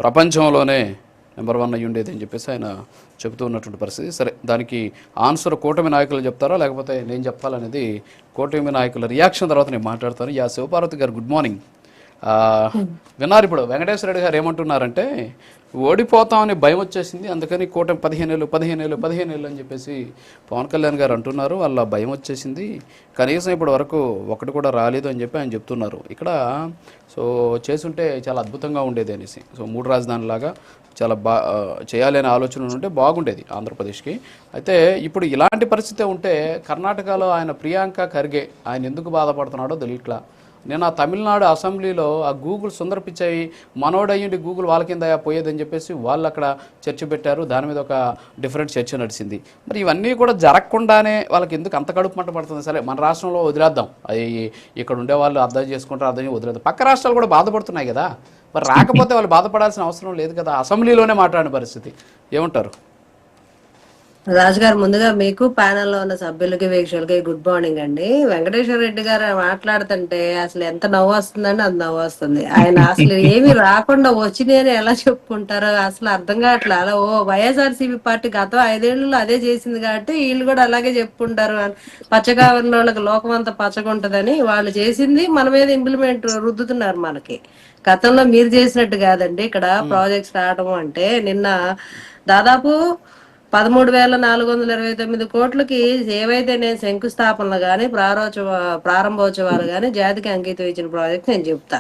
ప్రపంచంలోనే నెంబర్ 1 అయ్యి ఉండేది అని చెప్పేసి ఆయన చెబుతూ ఉన్నటువంటి పరిస్థితి. సరే, దానికి ఆన్సర్ కూటమి నాయకులు చెప్తారా లేకపోతే నేను చెప్పాలనేది కూటమి నాయకుల రియాక్షన్ తర్వాత నేను మాట్లాడతాను. శివపార్వతి గారు, గుడ్ మార్నింగ్. విన్నారు ఇప్పుడు వెంకటేశ్వర రెడ్డి గారు ఏమంటున్నారంటే ఓడిపోతామని భయం వచ్చేసింది, అందుకని కూటమి 15 ఏళ్ళు అని చెప్పేసి పవన్ కళ్యాణ్ గారు అంటున్నారు. వాళ్ళ భయం వచ్చేసింది, కనీసం ఇప్పటి వరకు ఒకటి కూడా రాలేదు అని చెప్పి ఆయన చెప్తున్నారు. ఇక్కడ సో చేసుంటే చాలా అద్భుతంగా ఉండేది అనేసి, సో 3 రాజధానులాగా చాలా చేయాలి అనే ఆలోచన ఉంటే బాగుండేది ఆంధ్రప్రదేశ్కి. అయితే ఇప్పుడు ఇలాంటి పరిస్థితి ఉంటే కర్ణాటకలో ఆయన ప్రియాంక ఖర్గే ఆయన ఎందుకు బాధపడుతున్నాడో తెలియట్లా. నేను ఆ తమిళనాడు అసెంబ్లీలో ఆ గూగుల్ సుందర పిచ్చయి మనోడయ్యుండి గూగుల్ వాళ్ళ కింద పోయేదని చెప్పేసి వాళ్ళు అక్కడ చర్చ పెట్టారు. దాని మీద ఒక డిఫరెంట్ చర్చ నడిచింది. మరి ఇవన్నీ కూడా జరగకుండానే వాళ్ళకి ఎందుకు అంత కడుపు మంట పడుతుంది? సరే, మన రాష్ట్రంలో వదిలేద్దాం, అది ఇక్కడ ఉండే వాళ్ళు అర్థం చేసుకుంటారు, అర్థం వదిలేద్దాం. పక్క రాష్ట్రాలు కూడా బాధపడుతున్నాయి కదా, మరి రాకపోతే వాళ్ళు బాధపడాల్సిన అవసరం లేదు కదా. అసెంబ్లీలోనే మాట్లాడిన పరిస్థితి, ఏమంటారు? రాజు గారు, ముందుగా మీకు ప్యానెల్లో ఉన్న సభ్యులకి వీక్షకులకి గుడ్ మార్నింగ్ అండి. వెంకటేశ్వర రెడ్డి గారు మాట్లాడుతుంటే అసలు ఎంత నవ్వు వస్తుందండి, అంత నవ్వు వస్తుంది. ఆయన అసలు ఏమి రాకుండా వచ్చినాయని ఎలా చెప్పుకుంటారో అసలు అర్థం కావట్లేదు. అలా వైఎస్ఆర్సీపీ పార్టీ గతం 5 ఏళ్లలో అదే చేసింది కాబట్టి వీళ్ళు కూడా అలాగే చెప్పుకుంటారు. పచ్చగా ఉన్న వాళ్ళకి లోకం అంతా పచ్చగా ఉంటదని వాళ్ళు చేసింది మన మీద ఇంప్లిమెంట్ రుద్దుతున్నారు మనకి. గతంలో మీరు చేసినట్టు కాదండి ఇక్కడ ప్రాజెక్ట్స్ రావడం అంటే. నిన్న దాదాపు 13,429 కోట్లకి ఏవైతే నేను శంకుస్థాపనలు కానీ ప్రారంభోత్సవాలు కానీ జాతికి అంకితం ఇచ్చిన ప్రాజెక్ట్ నేను చెప్తా.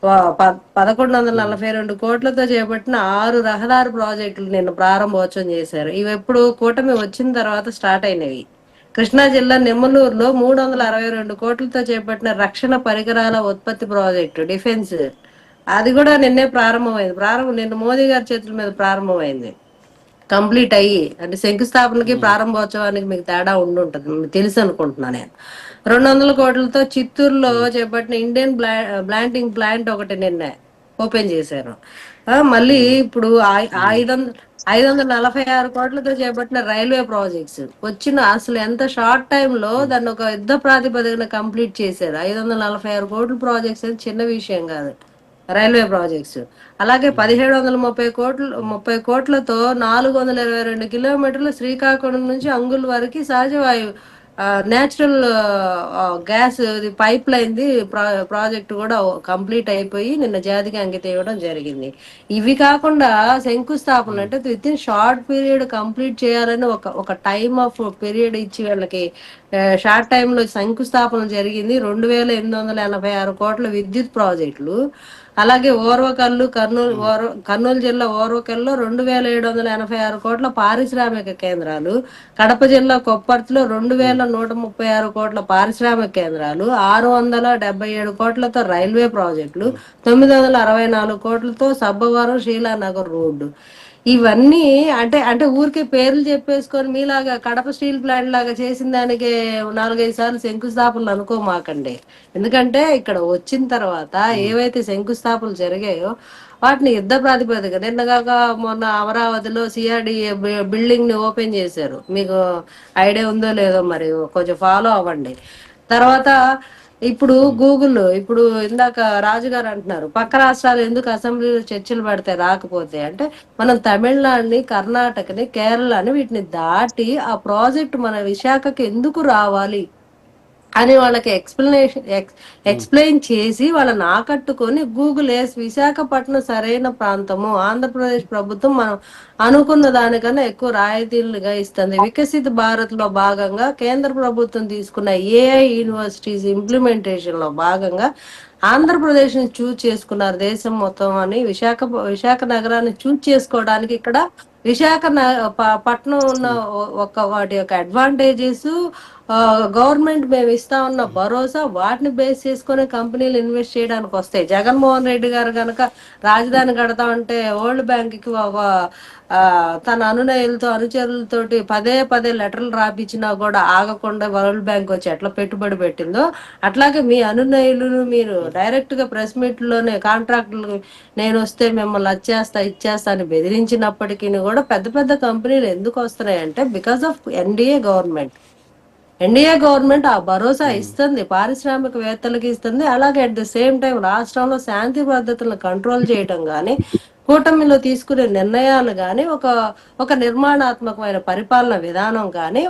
1142 కోట్లతో చేపట్టిన 6 రహదారి ప్రాజెక్టులు నిన్న ప్రారంభోత్సవం చేశారు. ఇవి ఎప్పుడు కూటమి వచ్చిన తర్వాత స్టార్ట్ అయినవి. కృష్ణా జిల్లా నెమ్మలూరులో 362 కోట్లతో చేపట్టిన రక్షణ పరికరాల ఉత్పత్తి ప్రాజెక్టు డిఫెన్స్, అది కూడా నిన్నే ప్రారంభమైంది. నిన్న మోదీ గారి చేతుల మీద ప్రారంభమైంది, కంప్లీట్ అయ్యి. అంటే శంకుస్థాపనకి ప్రారంభోత్సవానికి మీకు తేడా ఉండుంటది, మీకు తెలుసు అనుకుంటున్నా నేను. 200 కోట్లతో చిత్తూరులో చేపట్టిన ఇండియన్ బ్లాంటింగ్ ప్లాంట్ ఒకటి నిన్న ఓపెన్ చేశారు. మళ్ళీ ఇప్పుడు 546 కోట్లతో చేపట్టిన రైల్వే ప్రాజెక్ట్స్ వచ్చిన అసలు ఎంత షార్ట్ టైమ్ లో దాన్ని ఒక యుద్ధ ప్రాతిపదికన కంప్లీట్ చేశారు. 546 కోట్ల ప్రాజెక్ట్స్ అనేది చిన్న విషయం కాదు, రైల్వే ప్రాజెక్ట్స్. అలాగే 1730 కోట్లతో 422 కిలోమీటర్లు శ్రీకాకుళం నుంచి అంగుల్ వరకు సహజవాయు natural gas pipe line project కూడా కంప్లీట్ అయిపోయి నిన్న జాతికి అంకితం ఇవ్వడం జరిగింది. ఇవి కాకుండా శంకుస్థాపన అంటే with in short period complete చేయాలని ఒక టైమ్ ఆఫ్ పీరియడ్ ఇచ్చి వాళ్ళకి షార్ట్ టైమ్ లో శంకుస్థాపన జరిగింది. 2,886 కోట్ల విద్యుత్ ప్రాజెక్టులు. అలాగే కర్నూలు జిల్లా ఓర్వకల్లో 2,786 కోట్ల పారిశ్రామిక కేంద్రాలు. కడప జిల్లా కొప్పర్తిలో 2,136 కోట్ల పారిశ్రామిక కేంద్రాలు. 677 కోట్లతో రైల్వే ప్రాజెక్టులు. 964 కోట్లతో సబ్బవరం శీలానగర్ రోడ్డు. ఇవన్నీ అంటే ఊరికే పేర్లు చెప్పేసుకొని మీలాగా కడప స్టీల్ ప్లాంట్ లాగా చేసిన దానికి 4-5 సార్లు శంకుస్థాపనలు అనుకోమాకండి. ఎందుకంటే ఇక్కడ వచ్చిన తర్వాత ఏవైతే శంకుస్థాపనలు జరిగాయో వాటిని యుద్ధ ప్రాతిపదిక. నిన్నగాక మొన్న అమరావతిలో సిఆర్డిఏ బిల్డింగ్ ని ఓపెన్ చేశారు. మీకు ఐడియా ఉందో లేదో మరి కొంచెం ఫాలో అవ్వండి. తర్వాత ఇప్పుడు గూగుల్, ఇప్పుడు ఇందాక రాజుగారు అంటున్నారు పక్క రాష్ట్రాలు ఎందుకు అసెంబ్లీలో చర్చలు పెడితే రాకపోతే అంటే, మనం తమిళనాడుని, కర్ణాటకని, కేరళని వీటిని దాటి ఆ ప్రాజెక్ట్ మన విశాఖకి ఎందుకు రావాలి అని వాళ్ళకి ఎక్స్ప్లెయిన్ చేసి వాళ్ళని ఆకట్టుకొని గూగుల్ విశాఖపట్నం సరైన ప్రాంతము, ఆంధ్రప్రదేశ్ ప్రభుత్వం మనం అనుకున్న దానికన్నా ఎక్కువ రాయితీలుగా ఇస్తుంది. వికసిత భారత్ లో భాగంగా కేంద్ర ప్రభుత్వం తీసుకున్న ఏఐ యూనివర్సిటీస్ ఇంప్లిమెంటేషన్ లో భాగంగా ఆంధ్రప్రదేశ్ ని చూజ్ చేసుకున్నారు దేశం మొత్తం అని. విశాఖ నగరాన్ని చూజ్ చేసుకోవడానికి ఇక్కడ పట్నం ఉన్న వాటి యొక్క అడ్వాంటేజెస్, గవర్నమెంట్ మేము ఇస్తా ఉన్న భరోసా, వాటిని బేస్ చేసుకుని కంపెనీలు ఇన్వెస్ట్ చేయడానికి వస్తాయి. జగన్మోహన్ రెడ్డి గారు కనుక రాజధాని కడతా ఉంటే వరల్డ్ బ్యాంక్ కి తన అనుచరులతోటి పదే లెటర్లు రాపించినా కూడా ఆగకుండా వరల్డ్ బ్యాంక్ వచ్చి ఎట్లా పెట్టుబడి పెట్టిందో, అట్లాగే మీ అనునయులను మీరు డైరెక్ట్ గా ప్రెస్ మీట్ లోనే కాంట్రాక్టులు నేను వస్తే మిమ్మల్ని ఇచ్చేస్తా అని బెదిరించినప్పటికీ కూడా పెద్ద కంపెనీలు ఎందుకు వస్తున్నాయంటే బికాస్ ఆఫ్ ఎన్డీఏ గవర్నమెంట్ ఆ భరోసా ఇస్తుంది, పారిశ్రామికవేత్తలకి ఇస్తుంది. అలాగే అట్ ద సేమ్ టైం రాష్ట్రంలో శాంతి భద్రతలను కంట్రోల్ చేయటం కానీ, కూటమిలో తీసుకునే నిర్ణయాలు కానీ ఒక నిర్మాణాత్మకమైన పరిపాలన విధానం కానీ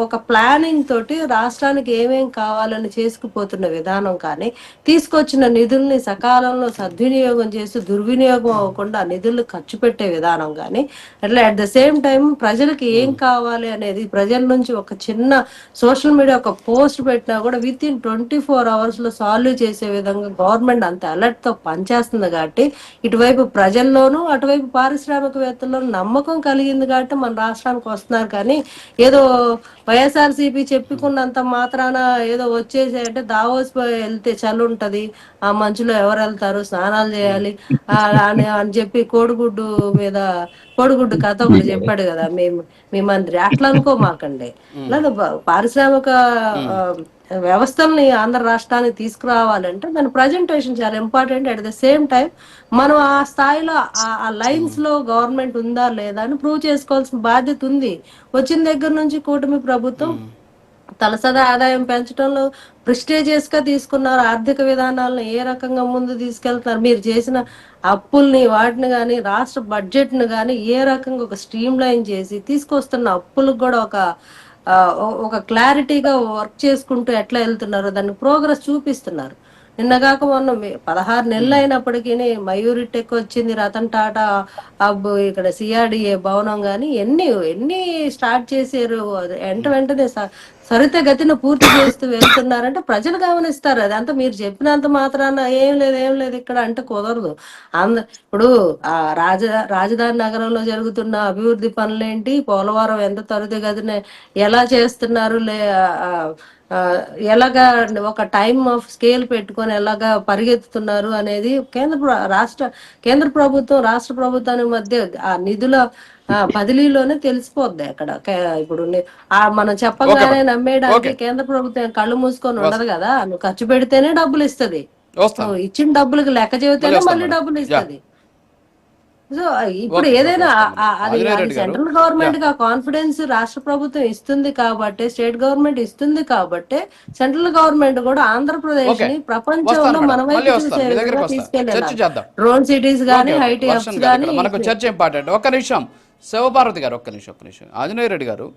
ఒక ప్లానింగ్ తోటి రాష్ట్రానికి ఏమేం కావాలని చేసుకుపోతున్న విధానం కానీ తీసుకొచ్చిన నిధుల్ని సకాలంలో సద్వినియోగం చేసి దుర్వినియోగం అవ్వకుండా ఆ నిధులు ఖర్చు పెట్టే విధానం కానీ అట్లా అట్ ద సేమ్ టైం ప్రజలకి ఏం కావాలి అనేది ప్రజల నుంచి ఒక చిన్న సోషల్ మీడియా ఒక పోస్ట్ పెట్టినా కూడా విత్ ఇన్ 24 hours లో సాల్వ్ చేసే విధంగా గవర్నమెంట్ అంత అలర్ట్ తో పనిచేస్తుంది కాబట్టి ఇటువైపు ప్రజల్లోనూ అటువైపు పారిశ్రామికవేత్తల్లోనూ నమ్మకం కలిగింది కాబట్టి మన రాష్ట్రానికి వస్తున్నారు. కానీ ఏదో వైఎస్ఆర్సీపీ చెప్పుకున్నంత మాత్రాన ఏదో వచ్చేసి అంటే దావోస్ వెళ్తే చలి ఉంటది, ఆ మంచులో ఎవరు వెళ్తారు, స్నానాలు చేయాలి అని చెప్పి కోడిగుడ్డు కథ ఒకటి చెప్పాడు కదా మీ మంత్రి. అట్లా అనుకోమాకండి. లేదా పారిశ్రామిక వ్యవస్థల్ని ఆంధ్ర రాష్ట్రానికి తీసుకురావాలంటే దాని ప్రజెంటేషన్ చాలా important. At the same time మనం ఆ స్థాయిలో ఆ లైన్స్ లో గవర్నమెంట్ ఉందా లేదా అని ప్రూవ్ చేసుకోవాల్సిన బాధ్యత ఉంది. వచ్చిన దగ్గర నుంచి కూటమి ప్రభుత్వం తలసరి ఆదాయం పెంచడంలో ప్రిస్టేజియస్ గా తీసుకున్నారు. ఆర్థిక విధానాలను ఏ రకంగా ముందు తీసుకెళ్తున్నారు, మీరు చేసిన అప్పుల్ని వాటిని కానీ రాష్ట్ర బడ్జెట్ ను కానీ ఏ రకంగా ఒక స్ట్రీమ్ లైన్ చేసి తీసుకొస్తున్న అప్పులకు కూడా ఒక క్లారిటీగా వర్క్ చేసుకుంటూ ఎట్లా వెళ్తున్నారో దాన్ని ప్రోగ్రెస్ చూపిస్తున్నారు. నిన్నగాక మొన్న 16 నెలలు అయినప్పటికీ మయూరి టెక్ వచ్చింది, రతన్ టాటా హబ్, ఇక్కడ సిఆర్డిఏ భవనం కానీ ఎన్ని స్టార్ట్ చేశారు. వెంటనే త్వరితగతిన పూర్తి చేస్తూ వెళ్తున్నారంటే ప్రజలు గమనిస్తారు. అదంతా మీరు చెప్పినంత మాత్రాన ఏం లేదు ఇక్కడ అంటే కుదరదు. ఇప్పుడు ఆ రాజధాని నగరంలో జరుగుతున్న అభివృద్ధి పనులేంటి, పోలవరం ఎంత త్వరితగతిన ఎలా చేస్తున్నారు, ఎలాగా ఒక టైమ్ ఆఫ్ స్కేల్ పెట్టుకొని ఎలాగా పరిగెత్తుతున్నారు అనేది కేంద్ర ప్రభుత్వం రాష్ట్ర ప్రభుత్వానికి మధ్య ఆ నిధుల బదిలీలోనే తెలిసిపోద్ది. అక్కడ ఇప్పుడు మనం చెప్పగానే నమ్మేయడానికి కేంద్ర ప్రభుత్వం కళ్ళు మూసుకొని ఉండదు కదా. నువ్వు ఖర్చు పెడితేనే డబ్బులు ఇస్తుంది, ఇచ్చిన డబ్బులకి లెక్క చెబితేనే మళ్ళీ డబ్బులు ఇస్తుంది. సో ఇప్పుడు ఏదైనా అది సెంట్రల్ గవర్నమెంట్ గా కాన్ఫిడెన్స్ రాష్ట్ర ప్రభుత్వం ఇస్తుంది కాబట్టి, స్టేట్ గవర్నమెంట్ ఇస్తుంది కాబట్టి సెంట్రల్ గవర్నమెంట్ కూడా ఆంధ్రప్రదేశ్ ని ప్రపంచంలో మన వైపు చూసే విధంగా తీసుకెళ్ళాలి. డ్రోన్ సిటీస్ గానీ, ఐటీ హబ్స్ గానీ. మనకు చర్చ ఇంపార్టెంట్. ఒక్క నిమిషం శివపార్వతి గారు, ఒక్క నిమిషం. ఆంజనేయ రెడ్డి గారు,